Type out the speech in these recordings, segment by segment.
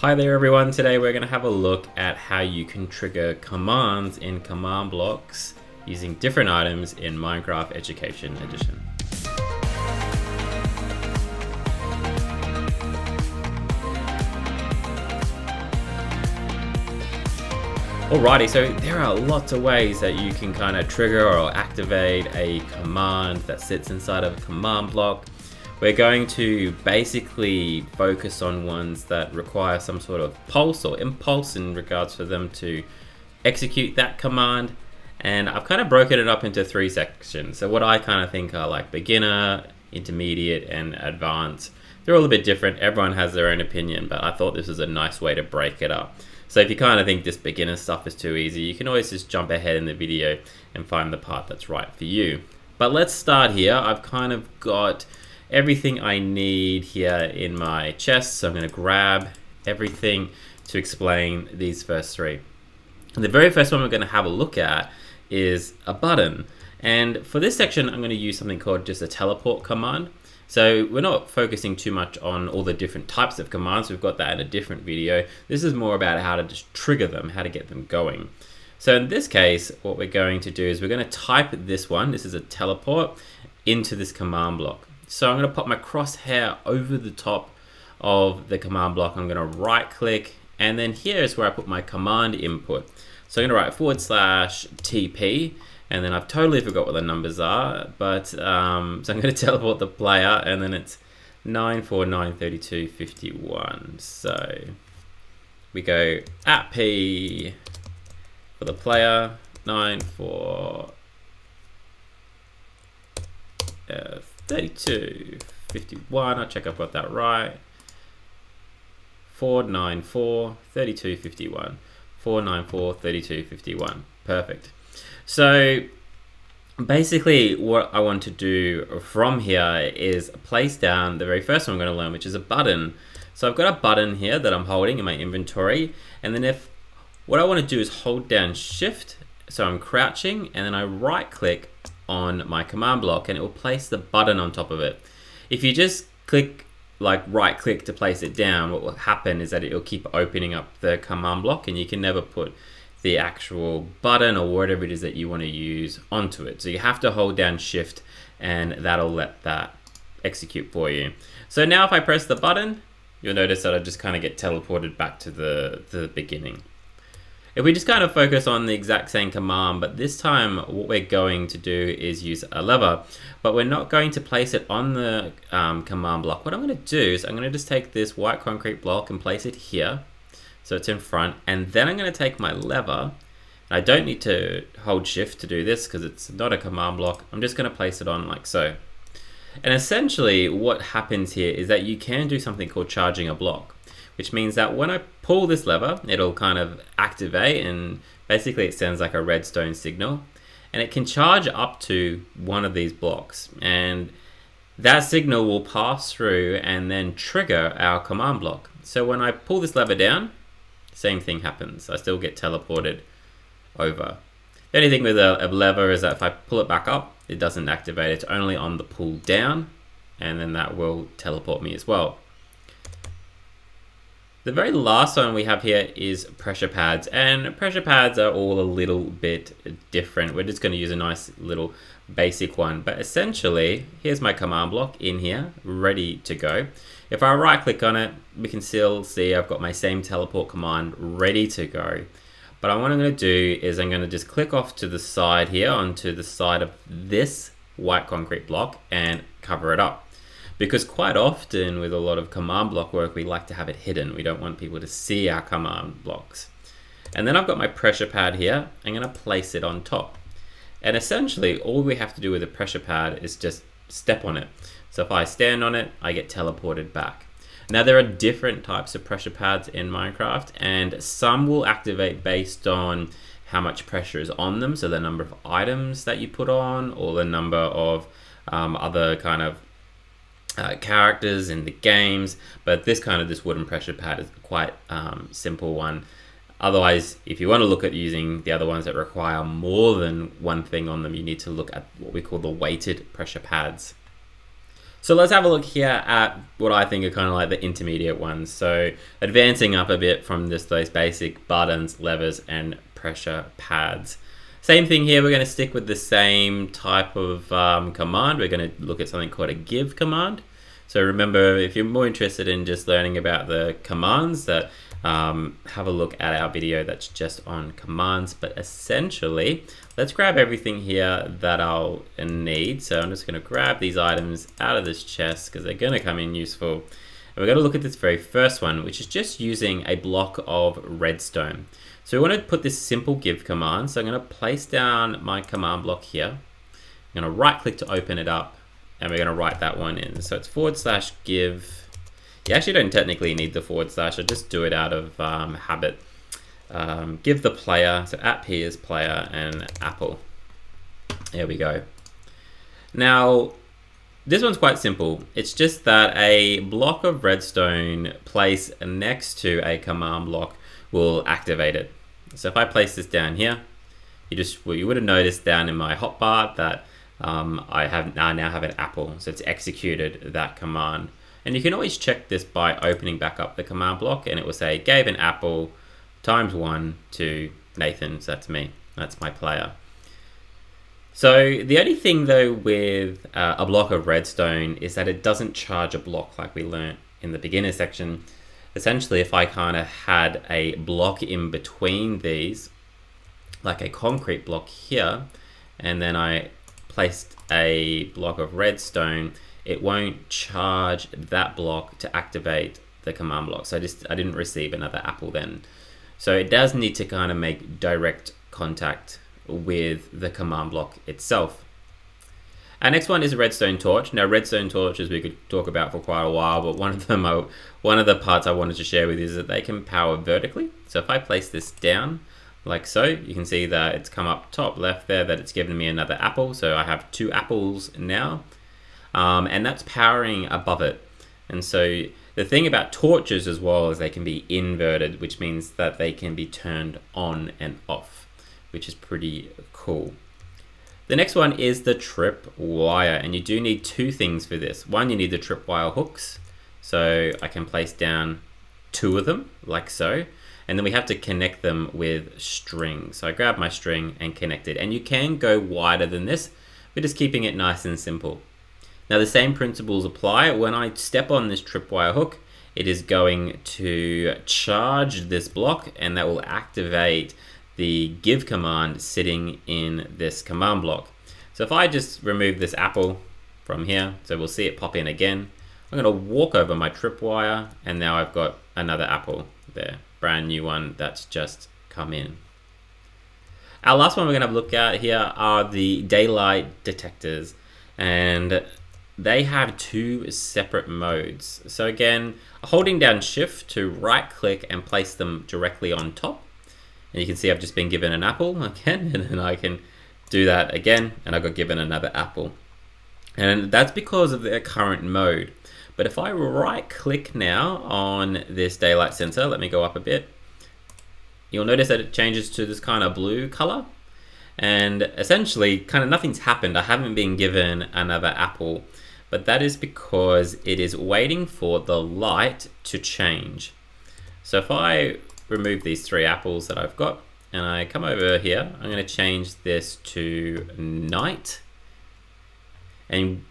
Hi there everyone, today we're going to have a look at how you can trigger commands in command blocks using different items in Minecraft Education Edition. Alrighty, so there are lots of ways that you can kind of trigger or activate a command that sits inside of a command block. We're going to basically focus on ones that require some sort of pulse or impulse in regards for them to execute that command. And I've kind of broken it up into three sections. So what I kind of think are like beginner, intermediate, and advanced. They're all a bit different. Everyone has their own opinion, but I thought this was a nice way to break it up. So if you kind of think this beginner stuff is too easy, you can always just jump ahead in the video and find the part that's right for you. But let's start here. I've kind of got everything I need here in my chest, so I'm going to grab everything to explain these first three. And the very first one we're going to have a look at is a button. And for this section, I'm going to use something called just a teleport command. So we're not focusing too much on all the different types of commands. We've got that in a different video. This is more about how to just trigger them, how to get them going. So in this case, what we're going to do is we're going to type this one, this is a teleport, into this command block. So I'm going to put my crosshair over the top of the command block. I'm going to right click, and then here is where I put my command input. So I'm going to write /TP, and then I've totally forgot what the numbers are, but so I'm going to teleport the player, and then it's 9493251. So we go @P for the player, 9432251. I'll check I've got that right. 4943251. 4943251. Perfect. So basically what I want to do from here is place down the very first one I'm going to learn, which is a button. So I've got a button here that I'm holding in my inventory, and then if what I want to do is hold down shift, so I'm crouching, and then I right click on my command block and it will place the button on top of it. If you just click, like right click to place it down, what will happen is that it will keep opening up the command block and you can never put the actual button or whatever it is that you want to use onto it. So you have to hold down shift and that'll let that execute for you. So now if I press the button, you'll notice that I just kind of get teleported back to the beginning. If we just kind of focus on the exact same command, but this time what we're going to do is use a lever, but we're not going to place it on the command block. What I'm going to do is I'm going to just take this white concrete block and place it here, so it's in front, and then I'm going to take my lever. I don't need to hold shift to do this because it's not a command block. I'm just going to place it on like so. And essentially what happens here is that you can do something called charging a block, which means that when I pull this lever, it'll kind of activate and basically it sends like a redstone signal, and it can charge up to one of these blocks, and that signal will pass through and then trigger our command block. So when I pull this lever down, same thing happens. I still get teleported over. The only thing with a lever is that if I pull it back up, it doesn't activate. It's only on the pull down, and then that will teleport me as well. The very last one we have here is pressure pads, and pressure pads are all a little bit different. We're just going to use a nice little basic one, but essentially here's my command block in here ready to go. If I right click on it, we can still see I've got my same teleport command ready to go. But what I'm going to do is I'm going to just click off to the side here onto the side of this white concrete block and cover it up. Because quite often with a lot of command block work, we like to have it hidden. We don't want people to see our command blocks. And then I've got my pressure pad here. I'm going to place it on top. And essentially all we have to do with the pressure pad is just step on it. So if I stand on it, I get teleported back. Now there are different types of pressure pads in Minecraft, and some will activate based on how much pressure is on them. So the number of items that you put on, or the number of other kind of characters in the games, but this wooden pressure pad is quite simple one. Otherwise, if you want to look at using the other ones that require more than one thing on them, you need to look at what we call the weighted pressure pads. So let's have a look here at what I think are kind of like the intermediate ones. So advancing up a bit from those basic buttons, levers, and pressure pads. Same thing here, we're going to stick with the same type of command. We're going to look at something called a give command. So remember, if you're more interested in just learning about the commands, that have a look at our video that's just on commands. But essentially, let's grab everything here that I'll need. So I'm just going to grab these items out of this chest because they're going to come in useful. And we're going to look at this very first one, which is just using a block of redstone. So we want to put this simple give command. So I'm going to place down my command block here. I'm going to right click to open it up, and we're going to write that one in. So it's /give. You actually don't technically need the /. I just do it out of habit. Give the player, so @p is player, and apple. There we go. Now, this one's quite simple. It's just that a block of redstone placed next to a command block will activate it. So if I place this down here, you would have noticed down in my hotbar that I now have an apple. So it's executed that command. And you can always check this by opening back up the command block, and it will say gave an apple ×1 to Nathan. So that's me. That's my player. So the only thing though with a block of redstone is that it doesn't charge a block like we learnt in the beginner section. Essentially, if I kind of had a block in between these, like a concrete block here, and then I placed a block of redstone, it won't charge that block to activate the command block. So I didn't receive another apple then. So it does need to kind of make direct contact with the command block itself. Our next one is a redstone torch. Now redstone torches we could talk about for quite a while, but one of the parts I wanted to share with you is that they can power vertically. So if I place this down like so, you can see that it's come up top left there, that it's given me another apple. So I have 2 apples now. And that's powering above it. And so the thing about torches as well is they can be inverted, which means that they can be turned on and off, which is pretty cool. The next one is the trip wire, and you do need 2 things for this. One, you need the trip wire hooks. So I can place down 2 of them like so, and then we have to connect them with string. So I grab my string and connect it, and you can go wider than this. We're just keeping it nice and simple. Now the same principles apply. When I step on this tripwire hook, it is going to charge this block, and that will activate the give command sitting in this command block. So if I just remove this apple from here, so we'll see it pop in again. I'm going to walk over my tripwire, and now I've got another apple there, brand new one that's just come in. Our last one we're going to have a look at here are the daylight detectors, and they have 2 separate modes. So again, holding down shift to right click and place them directly on top. And you can see I've just been given an apple again, and then I can do that again, and I got given another apple. And that's because of their current mode. But if I right click now on this daylight sensor, let me go up a bit, you'll notice that it changes to this kind of blue color. And essentially kind of nothing's happened. I haven't been given another apple, but that is because it is waiting for the light to change. So if I remove these 3 apples that I've got, and I come over here, I'm going to change this to night. And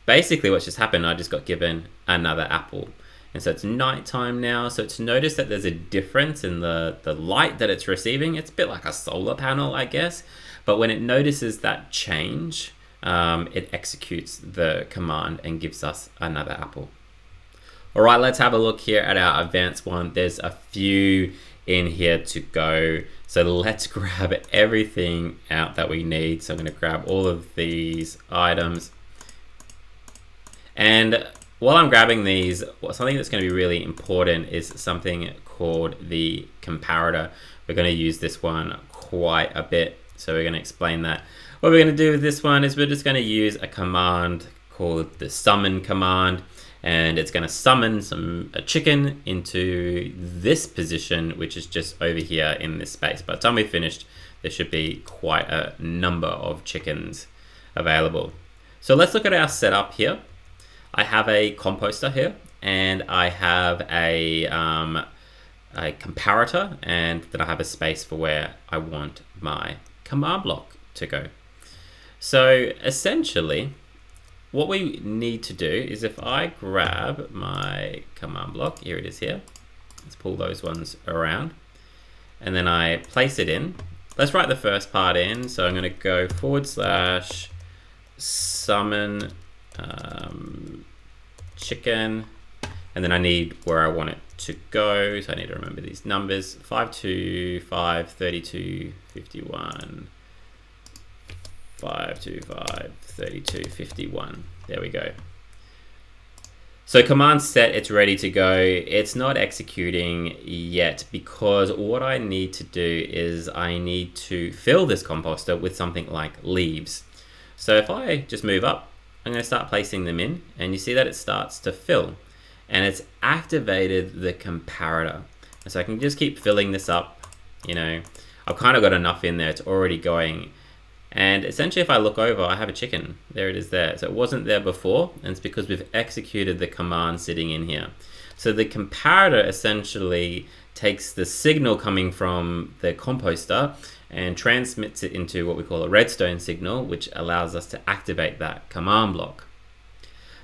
basically what's just happened, I just got given another apple. And so it's nighttime now. So it's noticed that there's a difference in the light that it's receiving. It's a bit like a solar panel, I guess. But when it notices that change, it executes the command and gives us another apple. All right, let's have a look here at our advanced one. There's a few in here to go. So let's grab everything out that we need. So I'm going to grab all of these items. And while I'm grabbing these, something that's going to be really important is something called the comparator. We're going to use this one quite a bit. So we're going to explain that. What we're going to do with this one is we're just going to use a command called the summon command. And it's going to summon a chicken into this position, which is just over here in this space. By the time we're finished, there should be quite a number of chickens available. So let's look at our setup here. I have a composter here, and I have a comparator, and then I have a space for where I want my command block to go. So essentially, what we need to do is if I grab my command block, here it is here, let's pull those ones around, and then I place it in. Let's write the first part in. So I'm going to go / summon chicken, and then I need where I want it to go. So I need to remember these numbers: 525, 32, 51. 525, 32, 51. There we go. So command set, it's ready to go. It's not executing yet because what I need to do is I need to fill this composter with something like leaves. So if I just move up, I'm going to start placing them in, and you see that it starts to fill, and it's activated the comparator. And so I can just keep filling this up. You know, I've kind of got enough in there. It's already going. And essentially, if I look over, I have a chicken. There it is there. So it wasn't there before, and it's because we've executed the command sitting in here. So the comparator essentially takes the signal coming from the composter and transmits it into what we call a redstone signal, which allows us to activate that command block.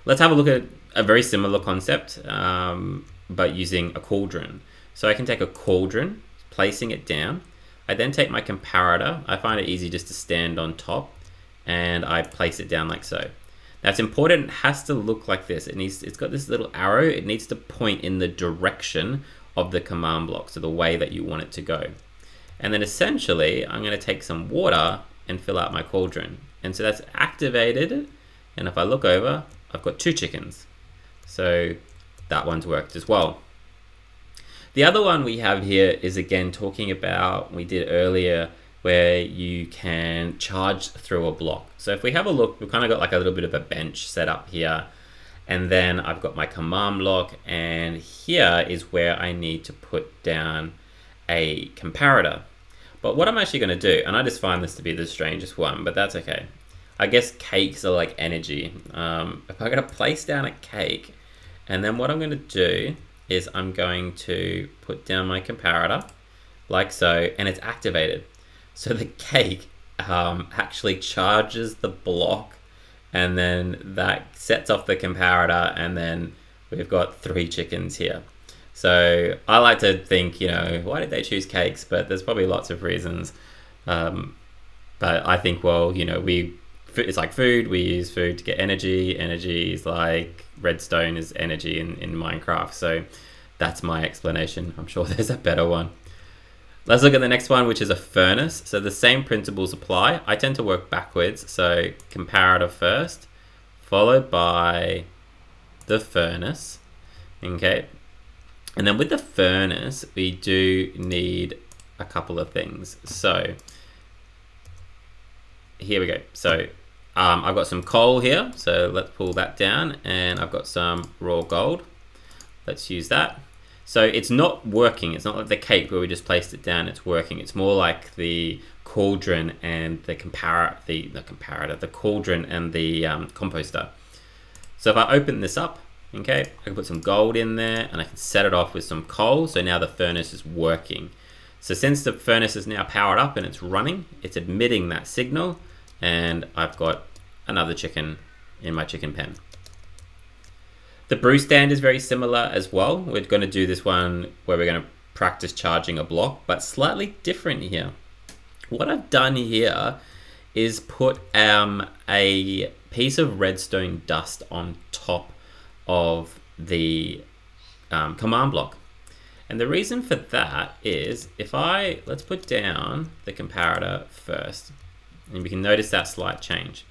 Let's have a look at a very similar concept, but using a cauldron. So I can take a cauldron, placing it down. I then take my comparator. I find it easy just to stand on top, and I place it down like so. Now it's important, it has to look like this. It's got this little arrow. It needs to point in the direction of the command block, so the way that you want it to go. And then essentially, I'm going to take some water and fill out my cauldron. And so that's activated. And if I look over, I've got 2 chickens. So that one's worked as well. The other one we have here is again talking about, we did earlier, where you can charge through a block. So if we have a look, we've kind of got like a little bit of a bench set up here. And then I've got my command block, and here is where I need to put down a comparator. But what I'm actually going to do, and I just find this to be the strangest one, but that's okay. I guess cakes are like energy. If I'm going to place down a cake, and then what I'm going to do is I'm going to put down my comparator like so, and it's activated. So the cake actually charges the block, and then that sets off the comparator, and then we've got 3 chickens here. So I like to think, you know, why did they choose cakes? But there's probably lots of reasons. But I think, well, you know, it's like food. We use food to get energy. Energy is like redstone is energy in Minecraft. So that's my explanation. I'm sure there's a better one. Let's look at the next one, which is a furnace. So the same principles apply. I tend to work backwards. So comparator first, followed by the furnace. Okay. And then with the furnace, we do need a couple of things. So here we go. So I've got some coal here. So let's pull that down, and I've got some raw gold. Let's use that. So it's not working. It's not like the cake where we just placed it down. It's working. It's more like the cauldron and the the cauldron and the composter. So if I open this up, okay, I can put some gold in there, and I can set it off with some coal. So now the furnace is working. So since the furnace is now powered up and it's running, it's emitting that signal, and I've got another chicken in my chicken pen. The brew stand is very similar as well. We're going to do this one where we're going to practice charging a block, but slightly different here. What I've done here is put a piece of redstone dust on top of the command block. And the reason for that is let's put down the comparator first, and we can notice that slight change.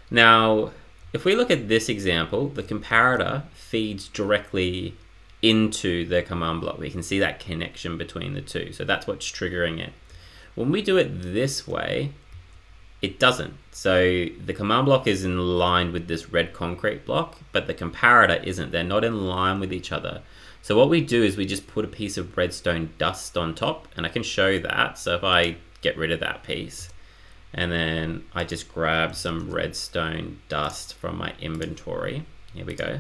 Now, if we look at this example, the comparator feeds directly into the command block. We can see that connection between the two. So that's what's triggering it. When we do it this way, it doesn't. So the command block is in line with this red concrete block, but the comparator isn't. They're not in line with each other. So what we do is we just put a piece of redstone dust on top, and I can show that. So if I get rid of that piece, and then I just grab some redstone dust from my inventory, Here we go.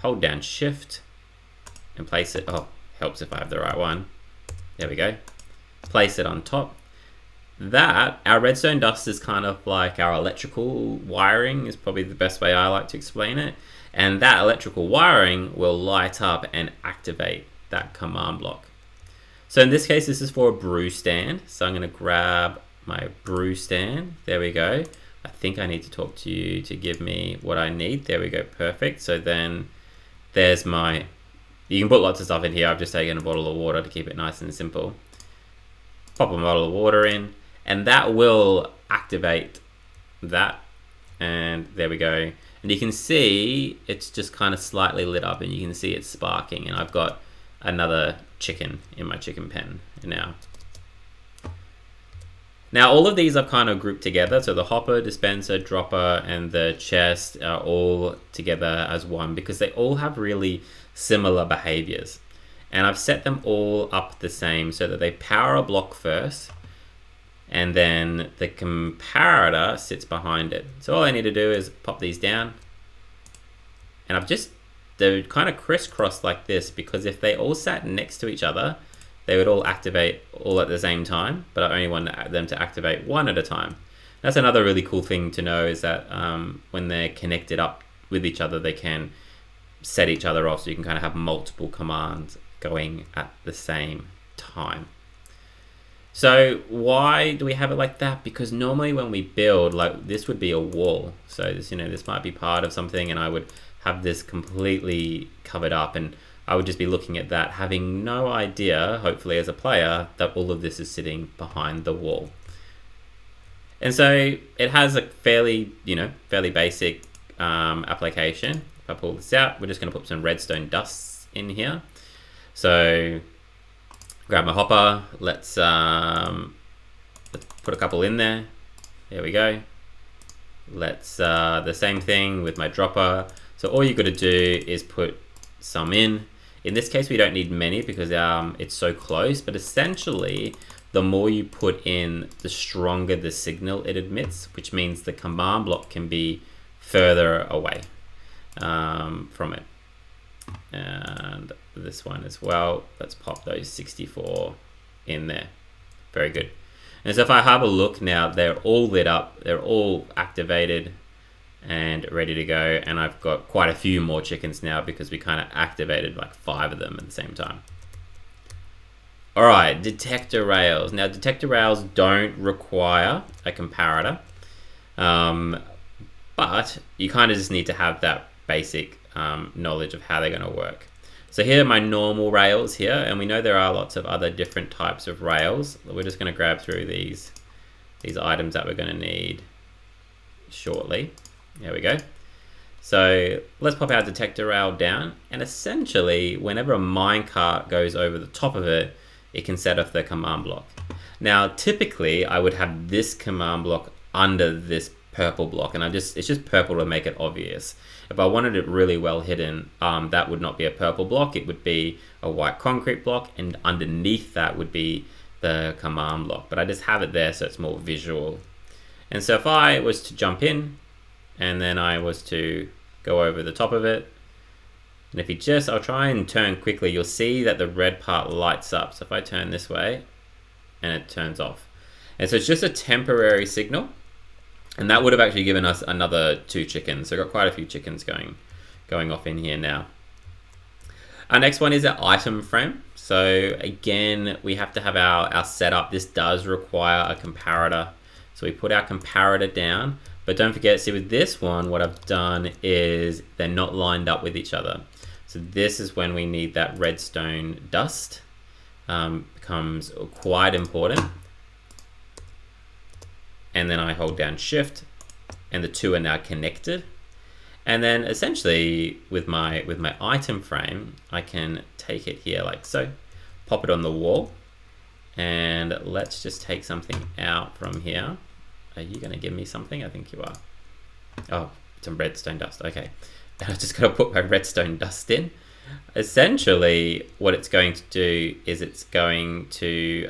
Hold down Shift and place it. Oh, helps if I have the right one. There we go. Place it on top. That, our redstone dust is kind of like our electrical wiring, is probably the best way I like to explain it. And that electrical wiring will light up and activate that command block. So in this case, this is for a brew stand. So I'm going to grab my brew stand. There we go. I think I need to talk to you to give me what I need. There we go. Perfect. So then there's my, you can put lots of stuff in here. I've just taken a bottle of water to keep it nice and simple. Pop a bottle of water in, and that will activate that. And there we go. And you can see it's just kind of slightly lit up, and you can see it's sparking. And I've got another chicken in my chicken pen now. Now all of these I've kind of grouped together. So the hopper, dispenser, dropper, and the chest are all together as one because they all have really similar behaviors. And I've set them all up the same so that they power a block first, and then the comparator sits behind it. So all I need to do is pop these down, and they're kind of crisscrossed like this because if they all sat next to each other, they would all activate all at the same time, but I only want them to activate one at a time. That's another really cool thing to know, is that when they're connected up with each other, they can set each other off, so you can kind of have multiple commands going at the same time. So why do we have it like that? Because normally when we build, like this would be a wall. So this, this might be part of something, and I would have this completely covered up, and I would just be looking at that, having no idea, hopefully as a player, that all of this is sitting behind the wall. And so it has a fairly basic application. If I pull this out, we're just going to put some redstone dust in here. So grab my hopper. Let's put a couple in there. There we go. Let's the same thing with my dropper. So all you got to do is put some in. In this case, we don't need many because it's so close, but essentially the more you put in, the stronger the signal it emits, which means the command block can be further away from it. And this one as well. Let's pop those 64 in there. Very good. And so if I have a look now, they're all lit up, they're all activated and ready to go. And I've got quite a few more chickens now because we kind of activated like 5 of them at the same time. All right, detector rails. Now detector rails don't require a comparator, but you kind of just need to have that basic knowledge of how they're going to work. So here are my normal rails here, and we know there are lots of other different types of rails. We're just going to grab through these items that we're going to need shortly. There we go. So let's pop our detector rail down, and essentially whenever a minecart goes over the top of it, it can set off the command block. Now typically I would have this command block under this purple block, and it's just purple to make it obvious. If I wanted it really well hidden, that would not be a purple block, it would be a white concrete block, and underneath that would be the command block. But I just have it there so it's more visual. And so if I was to jump in, and then I was to go over the top of it, and if I'll try and turn quickly, you'll see that the red part lights up. So if I turn this way, and it turns off. And so it's just a temporary signal. And that would have actually given us another 2 chickens. So I've got quite a few chickens going off in here now. Our next one is our item frame. So again, we have to have our setup. This does require a comparator. So we put our comparator down, but don't forget, see with this one, what I've done is they're not lined up with each other. So this is when we need that redstone dust. Becomes quite important. And then I hold down Shift, and the 2 are now connected. And then essentially with my item frame, I can take it here like so, pop it on the wall, and let's just take something out from here. Are you going to give me something? I think you are. Oh, some redstone dust. Okay. And I just got to put my redstone dust in. Essentially, what it's going to do is it's going to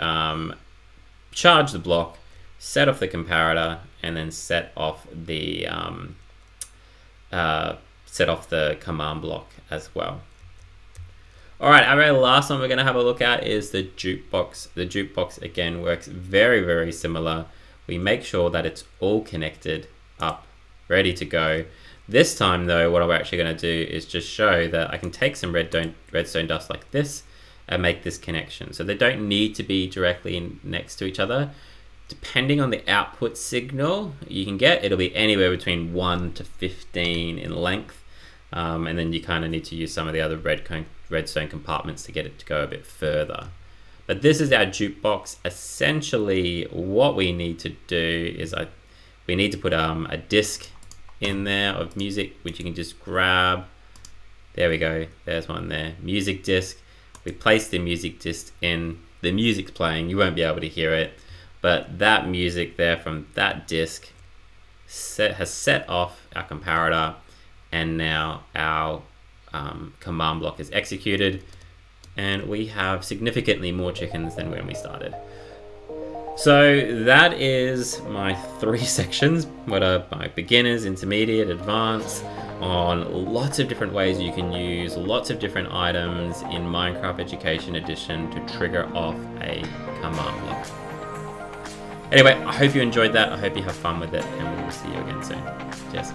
charge the block, set off the comparator, and then set off the set off the command block as well. All right, our very last one we're going to have a look at is the jukebox. The jukebox again works very, very similar. We make sure that it's all connected up, ready to go. This time though, what we're actually going to do is just show that I can take some redstone dust like this and make this connection. So they don't need to be directly next to each other. Depending on the output signal you can get, it'll be anywhere between 1 to 15 in length. And then you kind of need to use some of the other redstone compartments to get it to go a bit further. But this is our jukebox. Essentially, what we need to do is we need to put a disc in there of music, which you can just grab. There we go. There's one there. Music disc. We place the music disc in. The music's playing. You won't be able to hear it, but that music there from that disc has set off our comparator, and now our command block is executed, and we have significantly more chickens than when we started. So that is my 3 sections, what are my beginners, intermediate, advanced, on lots of different ways you can use lots of different items in Minecraft Education Edition to trigger off a command block. Anyway, I hope you enjoyed that. I hope you have fun with it, and we will see you again soon. Cheers.